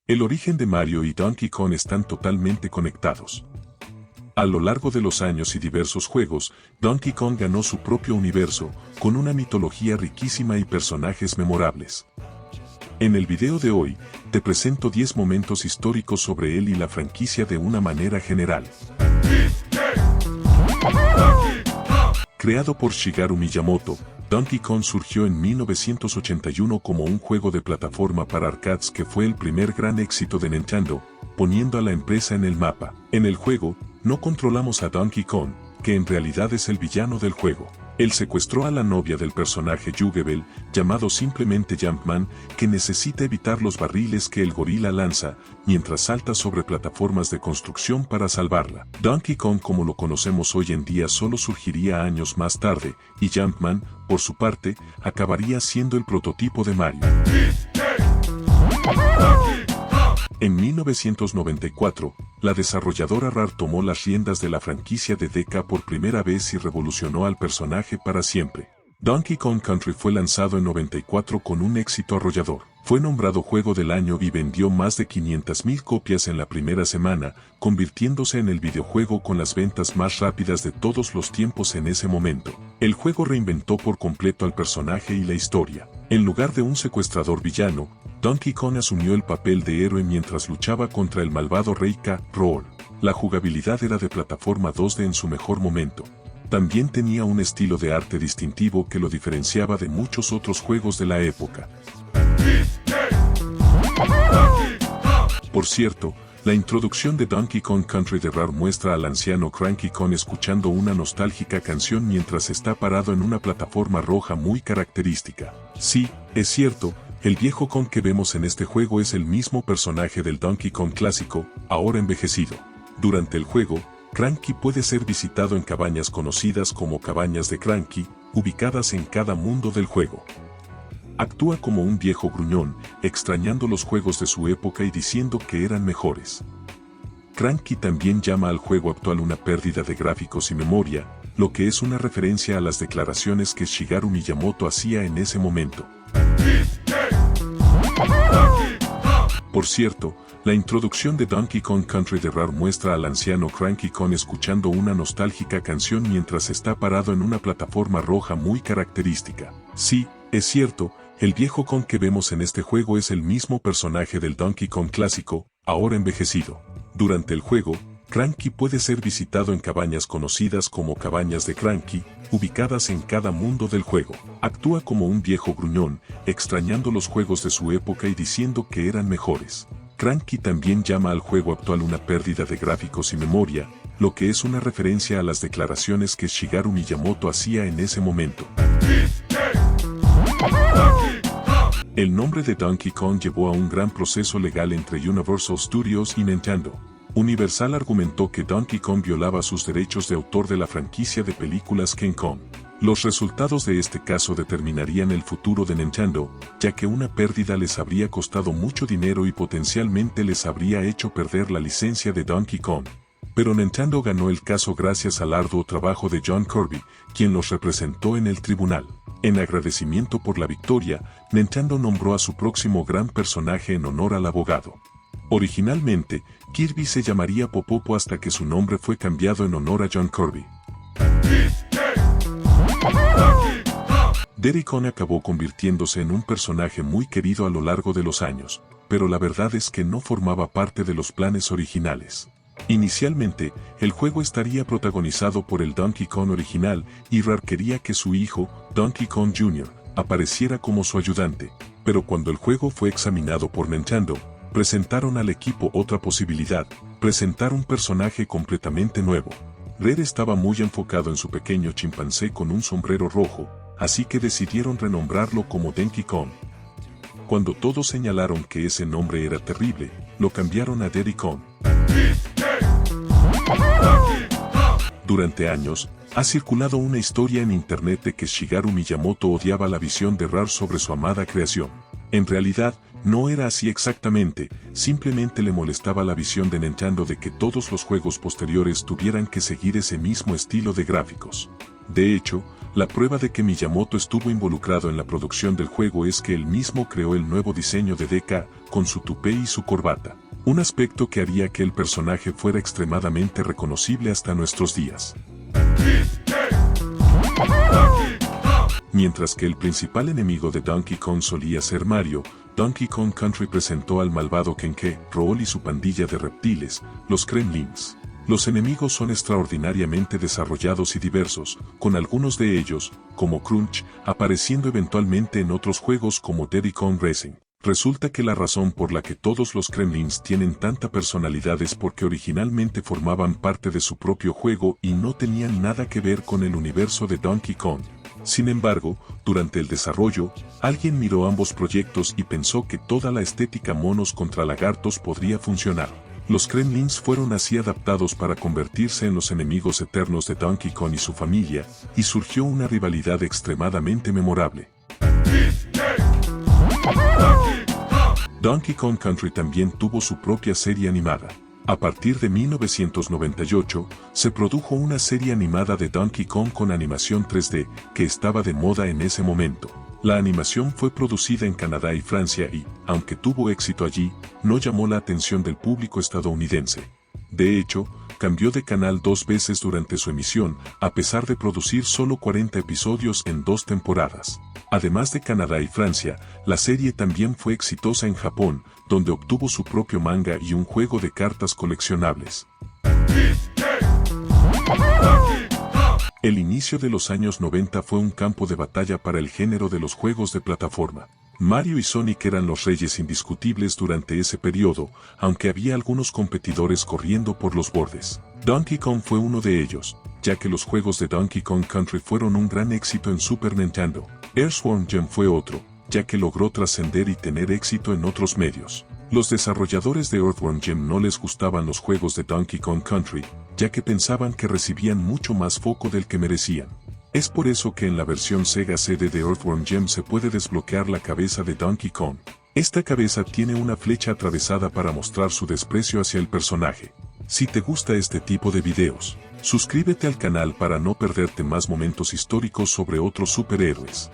El origen de Mario y Donkey Kong están totalmente conectados. A lo largo de los años y diversos juegos, Donkey Kong ganó su propio universo, con una mitología riquísima y personajes memorables. En el video de hoy, te presento 10 momentos históricos sobre él y la franquicia de una manera general. Creado por Shigeru Miyamoto, Donkey Kong surgió en 1981 como un juego de plataforma para arcades que fue el primer gran éxito de Nintendo, poniendo a la empresa en el mapa. En el juego, no controlamos a Donkey Kong, que en realidad es el villano del juego. Él secuestró a la novia del personaje Yugebel, llamado simplemente Jumpman, que necesita evitar los barriles que el gorila lanza, mientras salta sobre plataformas de construcción para salvarla. Donkey Kong como lo conocemos hoy en día solo surgiría años más tarde, y Jumpman, por su parte, acabaría siendo el prototipo de Mario. En 1994, la desarrolladora Rare tomó las riendas de la franquicia de DK por primera vez y revolucionó al personaje para siempre. Donkey Kong Country fue lanzado en 94 con un éxito arrollador. Fue nombrado Juego del Año y vendió más de 500,000 copias en la primera semana, convirtiéndose en el videojuego con las ventas más rápidas de todos los tiempos en ese momento. El juego reinventó por completo al personaje y la historia. En lugar de un secuestrador villano, Donkey Kong asumió el papel de héroe mientras luchaba contra el malvado Rey K. Rool. La jugabilidad era de plataforma 2D en su mejor momento. También tenía un estilo de arte distintivo que lo diferenciaba de muchos otros juegos de la época. Por cierto, la introducción de Donkey Kong Country de Rare muestra al anciano Cranky Kong escuchando una nostálgica canción mientras está parado en una plataforma roja muy característica. Sí, es cierto, el viejo Kong que vemos en este juego es el mismo personaje del Donkey Kong clásico, ahora envejecido. Durante el juego, Cranky puede ser visitado en cabañas conocidas como cabañas de Cranky, ubicadas en cada mundo del juego. Actúa como un viejo gruñón, extrañando los juegos de su época y diciendo que eran mejores. Cranky también llama al juego actual una pérdida de gráficos y memoria, lo que es una referencia a las declaraciones que Shigeru Miyamoto hacía en ese momento. Por cierto, la introducción de Donkey Kong Country de Rare muestra al anciano Cranky Kong escuchando una nostálgica canción mientras está parado en una plataforma roja muy característica. Sí, es cierto, el viejo Kong que vemos en este juego es el mismo personaje del Donkey Kong clásico, ahora envejecido. Durante el juego, Cranky puede ser visitado en cabañas conocidas como cabañas de Cranky, ubicadas en cada mundo del juego. Actúa como un viejo gruñón, extrañando los juegos de su época y diciendo que eran mejores. Cranky también llama al juego actual una pérdida de gráficos y memoria, lo que es una referencia a las declaraciones que Shigeru Miyamoto hacía en ese momento. El nombre de Donkey Kong llevó a un gran proceso legal entre Universal Studios y Nintendo. Universal argumentó que Donkey Kong violaba sus derechos de autor de la franquicia de películas King Kong. Los resultados de este caso determinarían el futuro de Nintendo, ya que una pérdida les habría costado mucho dinero y potencialmente les habría hecho perder la licencia de Donkey Kong. Pero Nintendo ganó el caso gracias al arduo trabajo de John Kirby, quien los representó en el tribunal. En agradecimiento por la victoria, Nintendo nombró a su próximo gran personaje en honor al abogado. Originalmente, Kirby se llamaría Popopo hasta que su nombre fue cambiado en honor a John Kirby. Diddy Kong acabó convirtiéndose en un personaje muy querido a lo largo de los años, pero la verdad es que no formaba parte de los planes originales. Inicialmente, el juego estaría protagonizado por el Donkey Kong original y Rare quería que su hijo, Donkey Kong Jr., apareciera como su ayudante, pero cuando el juego fue examinado por Nintendo, presentaron al equipo otra posibilidad, presentar un personaje completamente nuevo. Rare estaba muy enfocado en su pequeño chimpancé con un sombrero rojo, así que decidieron renombrarlo como Donkey Kong. Cuando todos señalaron que ese nombre era terrible, lo cambiaron a Diddy Kong. Durante años, ha circulado una historia en internet de que Shigeru Miyamoto odiaba la visión de Rare sobre su amada creación. En realidad, no era así exactamente, simplemente le molestaba la visión de Nintendo de que todos los juegos posteriores tuvieran que seguir ese mismo estilo de gráficos. De hecho, La prueba de que Miyamoto estuvo involucrado en la producción del juego es que él mismo creó el nuevo diseño de DK, con su tupé y su corbata. Un aspecto que haría que el personaje fuera extremadamente reconocible hasta nuestros días. Mientras que el principal enemigo de Donkey Kong solía ser Mario, Donkey Kong Country presentó al malvado Kenke, Rool y su pandilla de reptiles, los Kremlings. Los enemigos son extraordinariamente desarrollados y diversos, con algunos de ellos, como Crunch, apareciendo eventualmente en otros juegos como Diddy Kong Racing. Resulta que la razón por la que todos los Kremlings tienen tanta personalidad es porque originalmente formaban parte de su propio juego y no tenían nada que ver con el universo de Donkey Kong. Sin embargo, durante el desarrollo, alguien miró ambos proyectos y pensó que toda la estética monos contra lagartos podría funcionar. Los Kremlings fueron así adaptados para convertirse en los enemigos eternos de Donkey Kong y su familia, y surgió una rivalidad extremadamente memorable. Donkey Kong Country también tuvo su propia serie animada. A partir de 1998, se produjo una serie animada de Donkey Kong con animación 3D, que estaba de moda en ese momento. La animación fue producida en Canadá y Francia y, aunque tuvo éxito allí, no llamó la atención del público estadounidense. De hecho, cambió de canal 2 veces durante su emisión, a pesar de producir solo 40 episodios en 2 temporadas. Además de Canadá y Francia, la serie también fue exitosa en Japón, donde obtuvo su propio manga y un juego de cartas coleccionables. El inicio de los años 90 fue un campo de batalla para el género de los juegos de plataforma. Mario y Sonic eran los reyes indiscutibles durante ese periodo, aunque había algunos competidores corriendo por los bordes. Donkey Kong fue uno de ellos, ya que los juegos de Donkey Kong Country fueron un gran éxito en Super Nintendo. Earthworm Jim fue otro, ya que logró trascender y tener éxito en otros medios. Los desarrolladores de Earthworm Jim no les gustaban los juegos de Donkey Kong Country, ya que pensaban que recibían mucho más foco del que merecían. Es por eso que en la versión Sega CD de Earthworm Jim se puede desbloquear la cabeza de Donkey Kong. Esta cabeza tiene una flecha atravesada para mostrar su desprecio hacia el personaje. Si te gusta este tipo de videos, suscríbete al canal para no perderte más momentos históricos sobre otros superhéroes.